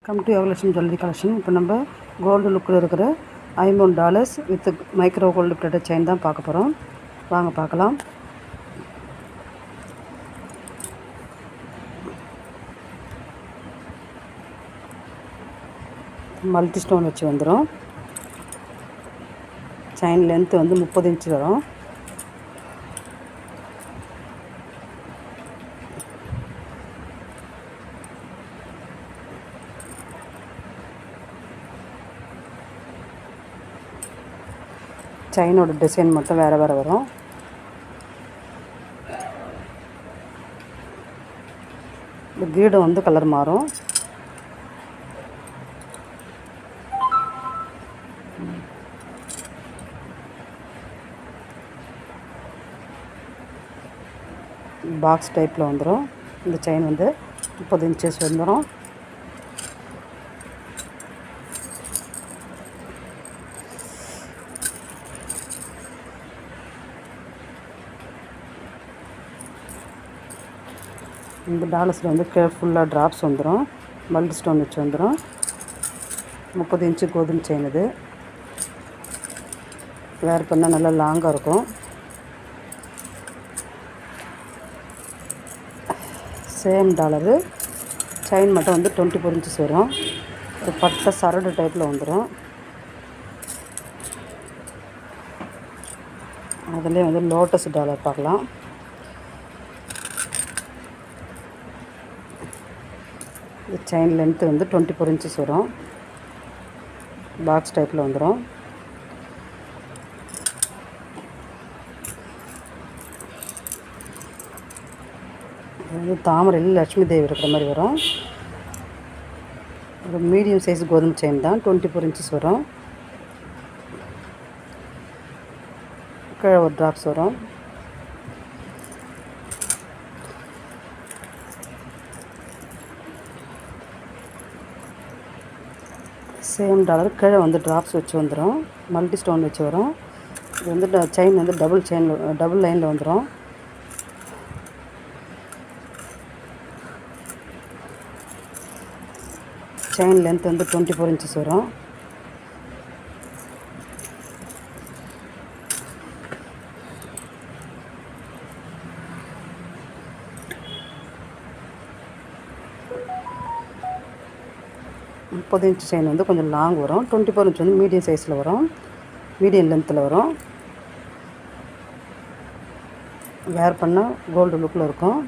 Come to evolution jewellery collection. இப்போ நம்ம gold லுக்கில் இருக்கிற $53 with micro gold plated chain தான் பார்க்க போகிறோம். வாங்க பார்க்கலாம். மல்டி ஸ்டோன் வச்சு வந்துடும். செயின் லென்த்து வந்து 30 இன்ச்சு வரும். செயினோட டிசைன் மட்டும் வேறு வேறு வரும். இந்த கீடு வந்து கலர் மாறும். பாக்ஸ் டைப்பில் வந்துடும். இந்த செயின் வந்து 30 இன்ச்சஸ் வந்துடும். இந்த டாலர்ஸில் வந்து ஃபுல்லாக ட்ராப்ஸ் வந்துடும். மல்டி ஸ்டோன் வச்சு வந்துடும். 30 இன்ச்சு கோதுமை செயின். இது வேர் பண்ணால் நல்லா லாங்காக இருக்கும். Same dollar. செயின் மட்டும் வந்து 24 இன்ச்சஸ் வரும். ஒரு பட்டை சரடு டைப்பில் வந்துடும். அதிலே வந்து லோட்டஸ் டாலர் பார்க்கலாம். செயின் லென்த்து வந்து 24 இன்ச்சஸ் வரும். பாக்ஸ் டைப்பில் வந்துடும். அது தாமரையில் லட்சுமி தேவி இருக்கிற மாதிரி வரும். ஒரு மீடியம் சைஸ் கோதுமை செயின் தான். 24 இன்ச்சஸ் வரும். கீழே ஒரு ட்ராப்ஸ் வரும். சேம் டாலர் கீழே வந்து ட்ராப்ஸ் வச்சு வந்துடும். மல்டி ஸ்டோன் வச்சு வரும். இது வந்து செயின் வந்து டபுள் லைனில் வந்துடும். செயின் லென்த் வந்து 24 இன்ச்சஸ் வரும். முப்பது இன்ச்சு செயின் வந்து கொஞ்சம் லாங் வரும். 24 இன்ச் வந்து மீடியம் சைஸில் வரும். மீடியம் லென்த்தில் வரும். வேர் பண்ணால் கோல்டு லுக்கில் இருக்கும்.